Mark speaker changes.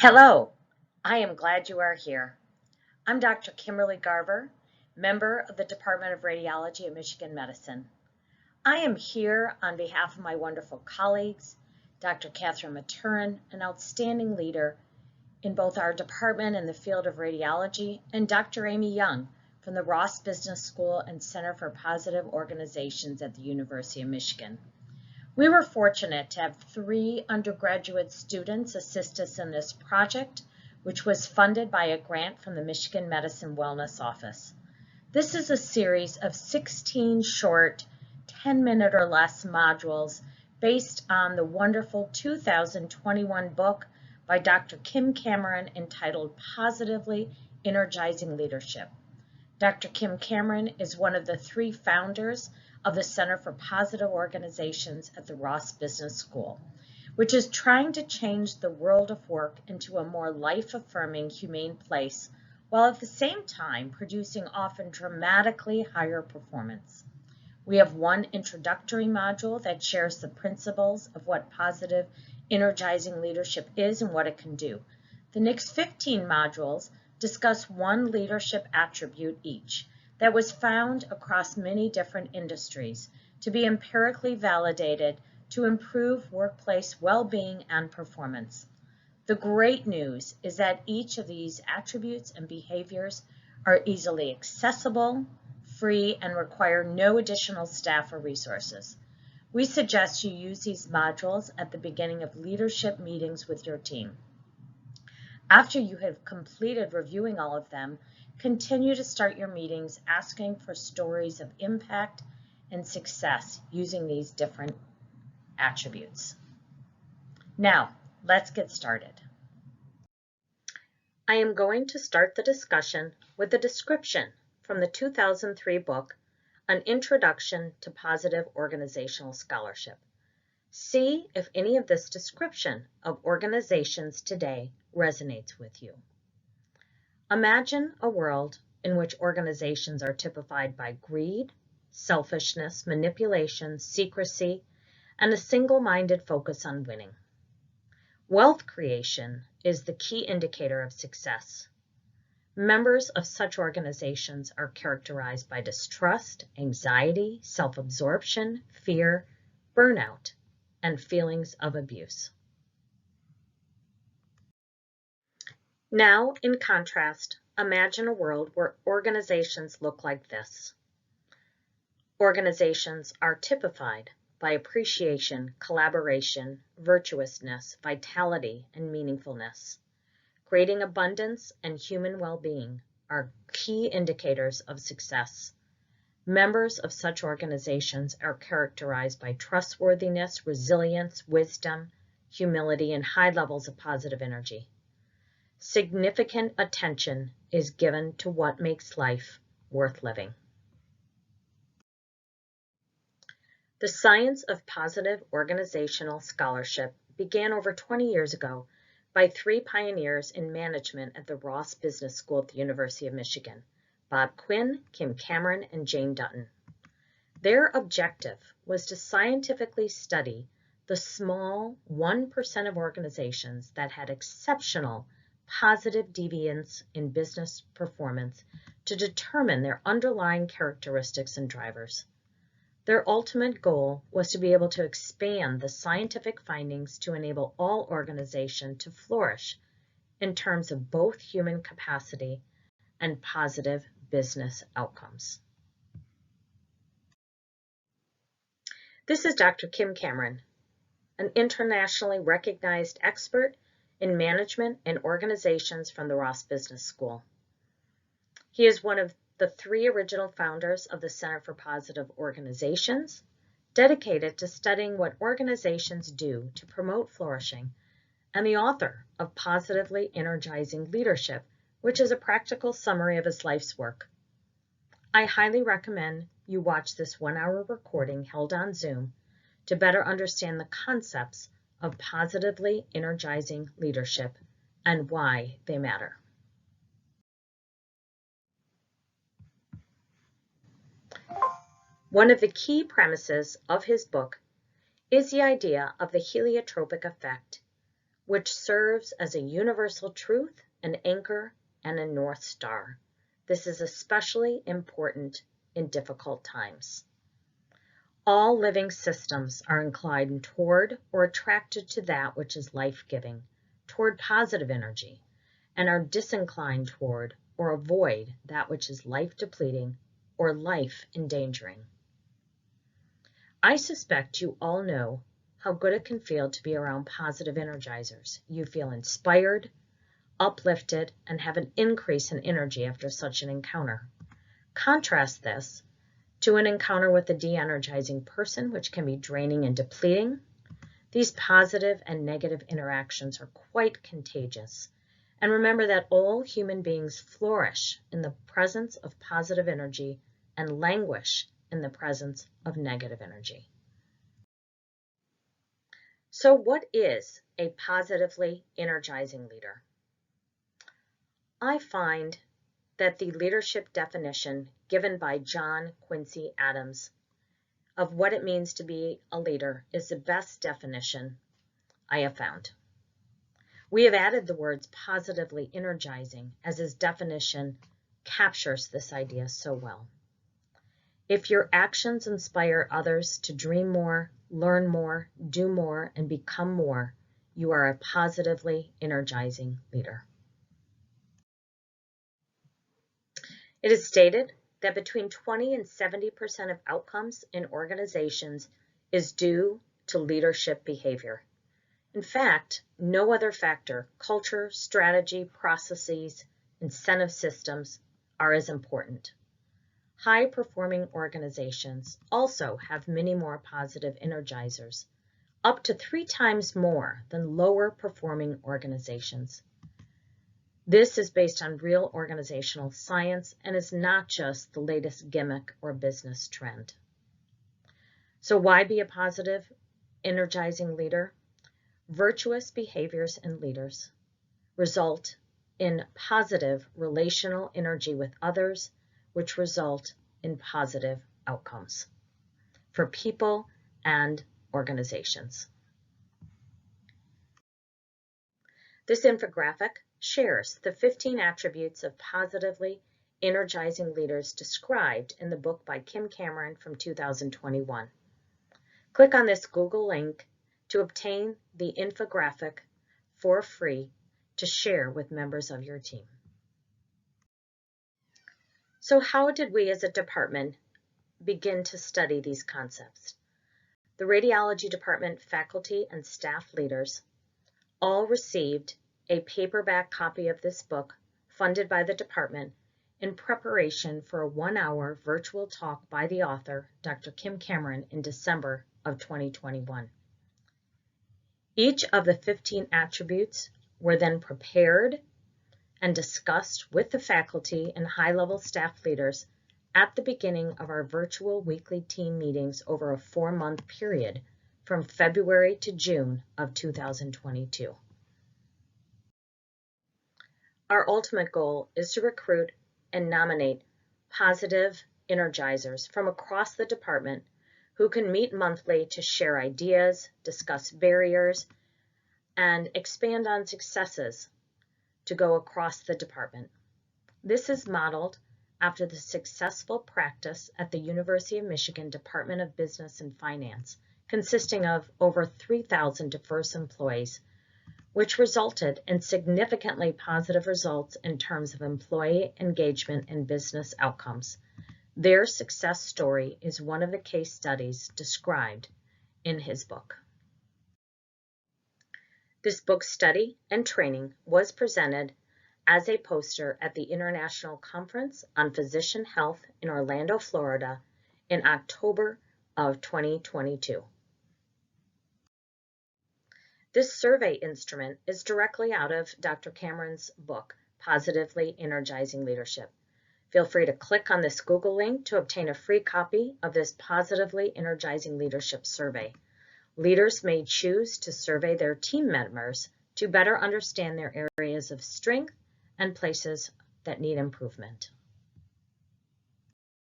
Speaker 1: Hello, I am glad you are here. I'm Dr. Kimberly Garver, member of the Department of Radiology at Michigan Medicine. I am here on behalf of my wonderful colleagues, Dr. Catherine Maturin, an outstanding leader in both our department and the field of radiology, and Dr. Amy Young from the Ross Business School and Center for Positive Organizations at the University of Michigan. We were fortunate to have 3 undergraduate students assist us in this project, which was funded by a grant from the Michigan Medicine Wellness Office. This is a series of 16 short, 10-minute or less modules based on the wonderful 2021 book by Dr. Kim Cameron entitled Positively Energizing Leadership. Dr. Kim Cameron is one of the 3 founders of the Center for Positive Organizations at the Ross Business School, which is trying to change the world of work into a more life-affirming, humane place, while at the same time producing often dramatically higher performance. We have one introductory module that shares the principles of what positive, energizing leadership is and what it can do. The next 15 modules discuss one leadership attribute each that was found across many different industries to be empirically validated to improve workplace well-being and performance. The great news is that each of these attributes and behaviors are easily accessible, free, and require no additional staff or resources. We suggest you use these modules at the beginning of leadership meetings with your team. After you have completed reviewing all of them, continue to start your meetings asking for stories of impact and success using these different attributes. Now, let's get started. I am going to start the discussion with a description from the 2003 book, An Introduction to Positive Organizational Scholarship. See if any of this description of organizations today resonates with you. Imagine a world in which organizations are typified by greed, selfishness, manipulation, secrecy, and a single-minded focus on winning. Wealth creation is the key indicator of success. Members of such organizations are characterized by distrust, anxiety, self-absorption, fear, burnout, and feelings of abuse. Now, in contrast, imagine a world where organizations look like this. Organizations are typified by appreciation, collaboration, virtuousness, vitality, and meaningfulness. Creating abundance and human well-being are key indicators of success. Members of such organizations are characterized by trustworthiness, resilience, wisdom, humility, and high levels of positive energy. Significant attention is given to what makes life worth living. The science of positive organizational scholarship began over 20 years ago by 3 pioneers in management at the Ross Business School at the University of Michigan, Bob Quinn, Kim Cameron, and Jane Dutton. Their objective was to scientifically study the small 1% of organizations that had exceptional positive deviance in business performance to determine their underlying characteristics and drivers. Their ultimate goal was to be able to expand the scientific findings to enable all organizations to flourish in terms of both human capacity and positive business outcomes. This is Dr. Kim Cameron, an internationally recognized expert in management and organizations from the Ross Business School. He is one of the 3 original founders of the Center for Positive Organizations, dedicated to studying what organizations do to promote flourishing, and the author of Positively Energizing Leadership, which is a practical summary of his life's work. I highly recommend you watch this 1-hour recording held on Zoom to better understand the concepts of positively energizing leadership and why they matter. One of the key premises of his book is the idea of the heliotropic effect, which serves as a universal truth, an anchor, and a North Star. This is especially important in difficult times. All living systems are inclined toward or attracted to that which is life-giving, toward positive energy, and are disinclined toward or avoid that which is life-depleting or life-endangering. I suspect you all know how good it can feel to be around positive energizers. You feel inspired, uplifted, and have an increase in energy after such an encounter. Contrast this to an encounter with a de-energizing person, which can be draining and depleting. These positive and negative interactions are quite contagious. And remember that all human beings flourish in the presence of positive energy and languish in the presence of negative energy. So what is a positively energizing leader? I find that the leadership definition given by John Quincy Adams of what it means to be a leader is the best definition I have found. We have added the words positively energizing as his definition captures this idea so well. If your actions inspire others to dream more, learn more, do more, and become more, you are a positively energizing leader. It is stated that between 20 and 70% of outcomes in organizations is due to leadership behavior. In fact, no other factor, culture, strategy, processes, incentive systems, are as important. High-performing organizations also have many more positive energizers, up to 3 times more than lower-performing organizations. This is based on real organizational science and is not just the latest gimmick or business trend. So why be a positive, energizing leader? Virtuous behaviors in leaders result in positive relational energy with others, which result in positive outcomes for people and organizations. This infographic shares the 15 attributes of positively energizing leaders described in the book by Kim Cameron from 2021. Click on this Google link to obtain the infographic for free to share with members of your team. So how did we as a department begin to study these concepts? The radiology department faculty and staff leaders all received a paperback copy of this book funded by the department in preparation for a 1-hour virtual talk by the author, Dr. Kim Cameron, in December of 2021. Each of the 15 attributes were then prepared and discussed with the faculty and high-level staff leaders at the beginning of our virtual weekly team meetings over a 4-month period from February to June of 2022. Our ultimate goal is to recruit and nominate positive energizers from across the department who can meet monthly to share ideas, discuss barriers, and expand on successes to go across the department. This is modeled after the successful practice at the University of Michigan Department of Business and Finance, consisting of over 3,000 diverse employees, which resulted in significantly positive results in terms of employee engagement and business outcomes. Their success story is one of the case studies described in his book. This book study and training was presented as a poster at the International Conference on Physician Health in Orlando, Florida in October of 2022. This survey instrument is directly out of Dr. Cameron's book, Positively Energizing Leadership. Feel free to click on this Google link to obtain a free copy of this Positively Energizing Leadership survey. Leaders may choose to survey their team members to better understand their areas of strength and places that need improvement.